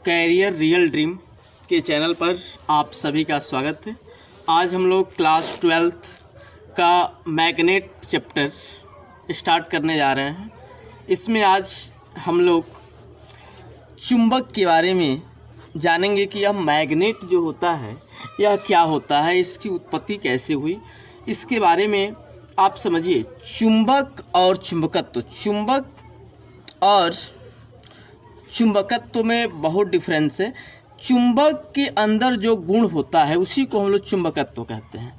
Career real dream के channel पर आप सभी का स्वागत है। आज हम लोग क्लास 12th का मैग्नेट चैप्टर स्टार्ट करने जा रहे हैं। इसमें आज हम लोग चुंबक के बारे में जानेंगे कि यह मैग्नेट जो होता है यह क्या होता है, इसकी उत्पत्ति कैसे हुई, इसके बारे में आप समझिए। चुंबक और चुंबकत्व, चुंबक और चुंबकत्व में बहुत डिफरेंस है। चुंबक के अंदर जो गुण होता है उसी को हम लोग चुंबकत्व कहते हैं।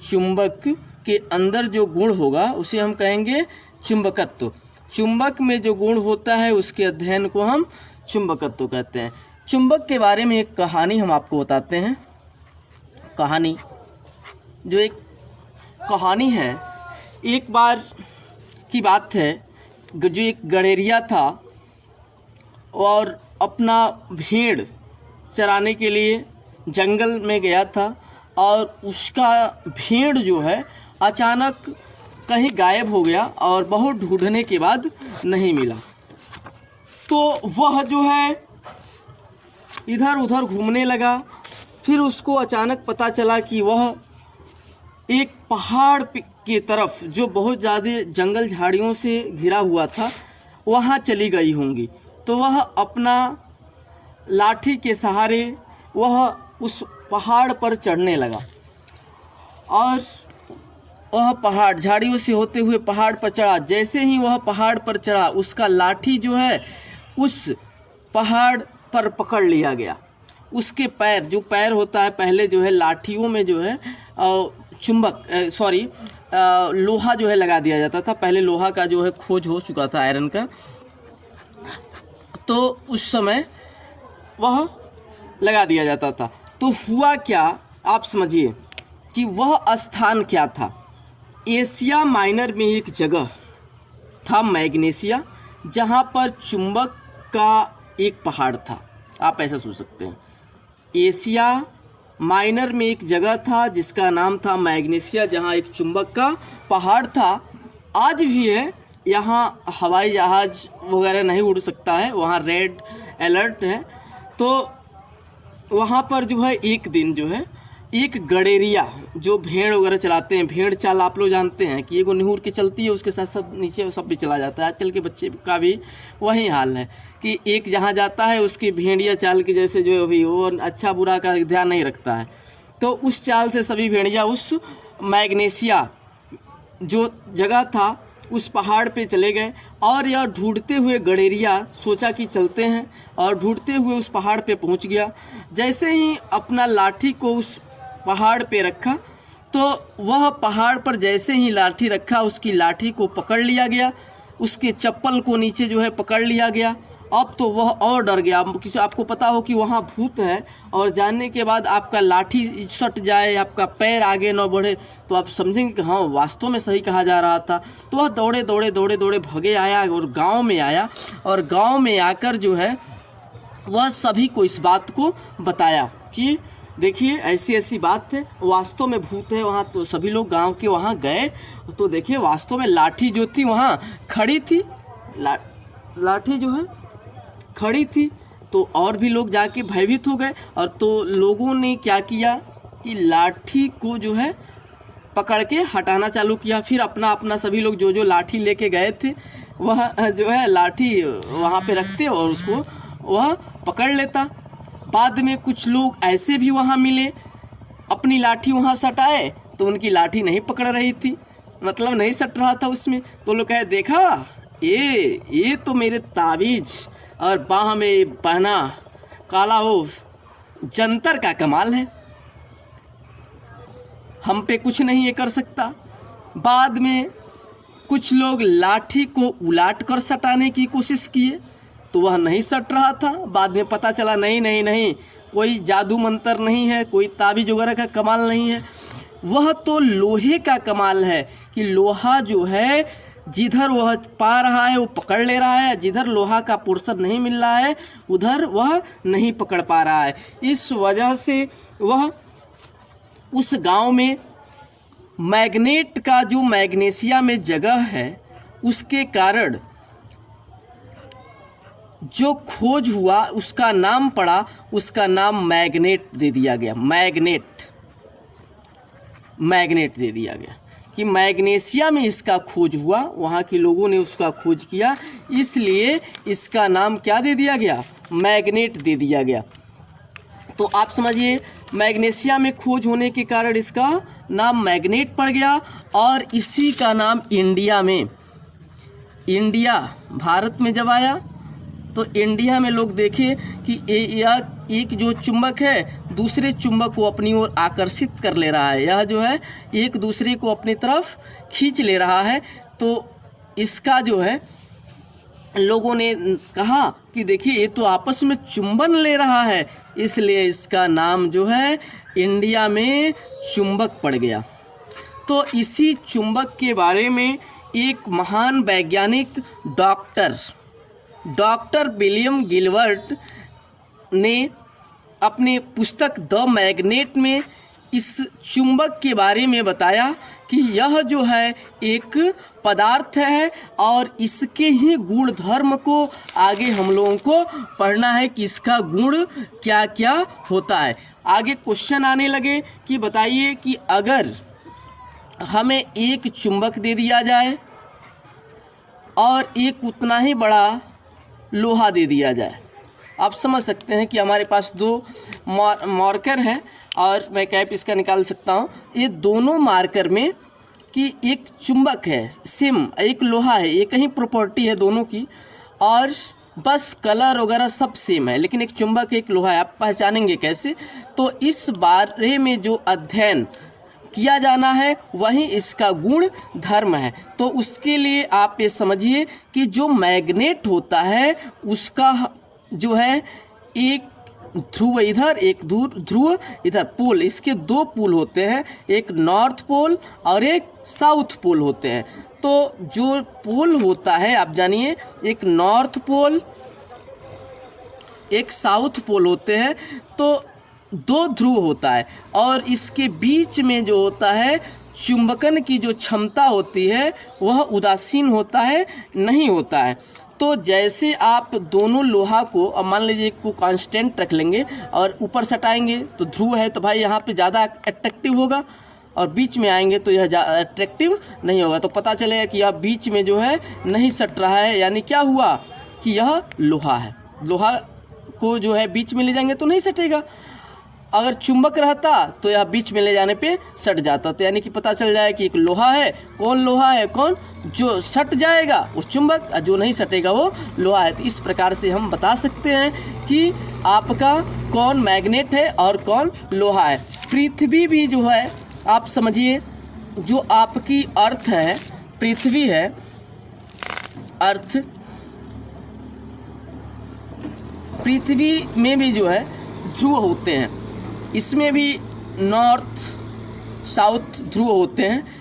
चुंबक के अंदर जो गुण होगा उसे हम कहेंगे चुंबकत्व। चुंबक में जो गुण होता है उसके अध्ययन को हम चुंबकत्व कहते हैं। चुंबक के बारे में एक कहानी हम आपको बताते हैं। कहानी जो एक कहानी है, एक बार की बात है, जो एक गडेरिया था और अपना भेड़ चराने के लिए जंगल में गया था और उसका भेड़ जो है अचानक कहीं गायब हो गया और बहुत ढूंढने के बाद नहीं मिला। तो वह जो है इधर उधर घूमने लगा। फिर उसको अचानक पता चला कि वह एक पहाड़ की तरफ, जो बहुत ज़्यादा जंगल झाड़ियों से घिरा हुआ था, वहाँ चली गई होंगी। तो वह अपना लाठी के सहारे वह उस पहाड़ पर चढ़ने लगा और वह पहाड़ झाड़ियों से होते हुए पहाड़ पर चढ़ा। जैसे ही वह पहाड़ पर चढ़ा उसका लाठी जो है उस पहाड़ पर पकड़ लिया गया। उसके पैर, जो पैर होता है, पहले जो है लाठियों में जो है लोहा जो है लगा दिया जाता था। पहले लोहा का जो है खोज हो चुका था, आयरन का। तो उस समय वह लगा दिया जाता था। तो हुआ क्या, आप समझिए कि वह स्थान क्या था। एशिया माइनर में एक जगह था मैग्नेशिया, जहाँ पर चुंबक का एक पहाड़ था। आप ऐसा सोच सकते हैं, एशिया माइनर में एक जगह था जिसका नाम था मैग्नेशिया, जहाँ एक चुंबक का पहाड़ था। आज भी है। यहाँ हवाई जहाज़ वगैरह नहीं उड़ सकता है, वहाँ रेड अलर्ट है। तो वहाँ पर जो है एक दिन जो है एक गडेरिया, जो भेड़ वगैरह चलाते हैं, भेड़ चाल आप लोग जानते हैं कि एगो निहुर के चलती है, उसके साथ साथ नीचे सब भी चला जाता है। आजकल के बच्चे का भी वही हाल है कि एक जहाँ जाता है उसकी भेड़िया चाल की जैसे जो अभी वो अच्छा बुरा का ध्यान नहीं रखता है। तो उस चाल से सभी भेड़िया उस मैग्नेशिया जो जगह था उस पहाड़ पे चले गए और यह ढूंढते हुए गडेरिया सोचा कि चलते हैं, और ढूंढते हुए उस पहाड़ पे पहुंच गया। जैसे ही अपना लाठी को उस पहाड़ पे रखा तो वह पहाड़ पर जैसे ही लाठी रखा उसकी लाठी को पकड़ लिया गया, उसके चप्पल को नीचे जो है पकड़ लिया गया। अब तो वह और डर गया। किसी आपको पता हो कि वहाँ भूत है और जानने के बाद आपका लाठी सट जाए, आपका पैर आगे न बढ़े, तो आप समझेंगे कि हाँ वास्तव में सही कहा जा रहा था। तो वह दौड़े दौड़े दौड़े दौड़े भगे आया और गांव में आया, और गांव में आकर जो है वह सभी को इस बात को बताया कि देखिए ऐसी ऐसी बात है, वास्तव में भूत है वहाँ। तो सभी लोग गाँव के वहाँ गए तो देखिए वास्तव में लाठी जो थी वहाँ खड़ी थी, लाठी जो है खड़ी थी। तो और भी लोग जाके भयभीत हो गए, और तो लोगों ने क्या किया कि लाठी को जो है पकड़ के हटाना चालू किया। फिर अपना अपना सभी लोग जो जो लाठी लेके गए थे वह जो है लाठी वहाँ पे रखते और उसको वह पकड़ लेता। बाद में कुछ लोग ऐसे भी वहाँ मिले, अपनी लाठी वहाँ सटाए तो उनकी लाठी नहीं पकड़ रही थी, मतलब नहीं सट रहा था उसमें। तो लोग कहे देखा ये तो मेरे ताबीज़ और बाह में पहना काला हो जंतर का कमाल है, हम पे कुछ नहीं ये कर सकता। बाद में कुछ लोग लाठी को उलाट कर सटाने की कोशिश किए तो वह नहीं सट रहा था। बाद में पता चला नहीं नहीं नहीं, कोई जादू मंत्र नहीं है, कोई ताबीज़ वगैरह का कमाल नहीं है, वह तो लोहे का कमाल है कि लोहा जो है जिधर वह पा रहा है वो पकड़ ले रहा है, जिधर लोहा का पोर्शन नहीं मिल रहा है उधर वह नहीं पकड़ पा रहा है। इस वजह से वह उस गांव में मैग्नेट का जो मैग्नेशिया में जगह है उसके कारण जो खोज हुआ उसका नाम पड़ा, उसका नाम मैग्नेट दे दिया गया। मैग्नेट दे दिया गया कि मैग्नीशिया में इसका खोज हुआ, वहाँ के लोगों ने उसका खोज किया, इसलिए इसका नाम क्या दे दिया गया, मैग्नेट दे दिया गया। तो आप समझिए मैग्नीशिया में खोज होने के कारण इसका नाम मैग्नेट पड़ गया। और इसी का नाम इंडिया भारत में जब आया तो इंडिया में लोग देखे कि यह एक जो चुंबक है दूसरे चुंबक को अपनी ओर आकर्षित कर ले रहा है, यह जो है एक दूसरे को अपनी तरफ खींच ले रहा है। तो इसका जो है लोगों ने कहा कि देखिए ये तो आपस में चुंबन ले रहा है, इसलिए इसका नाम जो है इंडिया में चुंबक पड़ गया। तो इसी चुंबक के बारे में एक महान वैज्ञानिक डॉक्टर विलियम गिलबर्ट ने अपने पुस्तक द मैग्नेट में इस चुंबक के बारे में बताया कि यह जो है एक पदार्थ है और इसके ही गुण धर्म को आगे हम लोगों को पढ़ना है कि इसका गुण क्या क्या होता है। आगे क्वेश्चन आने लगे कि बताइए कि अगर हमें एक चुंबक दे दिया जाए और एक उतना ही बड़ा लोहा दे दिया जाए, आप समझ सकते हैं कि हमारे पास दो मार्कर है और मैं कैप इसका निकाल सकता हूँ। ये दोनों मार्कर में कि एक चुंबक है सेम, एक लोहा है, एक ही प्रॉपर्टी है दोनों की और बस कलर वगैरह सब सेम है, लेकिन एक चुंबक एक लोहा है, आप पहचानेंगे कैसे? तो इस बारे में जो अध्ययन किया जाना है वही इसका गुण धर्म है। तो उसके लिए आप ये समझिए कि जो मैग्नेट होता है उसका जो है एक ध्रुव इधर एक ध्रुव इधर, पोल, इसके दो पोल होते हैं, एक नॉर्थ पोल और एक साउथ पोल होते हैं। तो जो पोल होता है आप जानिए एक नॉर्थ पोल एक साउथ पोल होते हैं, तो दो ध्रुव होता है और इसके बीच में जो होता है चुंबकन की जो क्षमता होती है वह उदासीन होता है, नहीं होता है। तो जैसे आप दोनों लोहा को अब मान लीजिए एक को कांस्टेंट रख लेंगे और ऊपर सटाएंगे तो ध्रुव है तो भाई यहाँ पे ज़्यादा अट्रैक्टिव होगा और बीच में आएंगे तो यह अट्रैक्टिव नहीं होगा। तो पता चलेगा कि यह बीच में जो है नहीं सट रहा है, यानी क्या हुआ कि यह लोहा है। लोहा को जो है बीच में ले जाएंगे तो नहीं सटेगा, अगर चुंबक रहता तो यह बीच में ले जाने पे सट जाता। तो यानी कि पता चल जाए कि एक लोहा है, कौन लोहा है, कौन जो सट जाएगा वो चुंबक, जो नहीं सटेगा वो लोहा है। तो इस प्रकार से हम बता सकते हैं कि आपका कौन मैग्नेट है और कौन लोहा है। पृथ्वी भी जो है आप समझिए, जो आपकी अर्थ है, पृथ्वी है, अर्थ, पृथ्वी में भी जो है ध्रुव होते हैं, इसमें भी नॉर्थ साउथ ध्रुव होते हैं।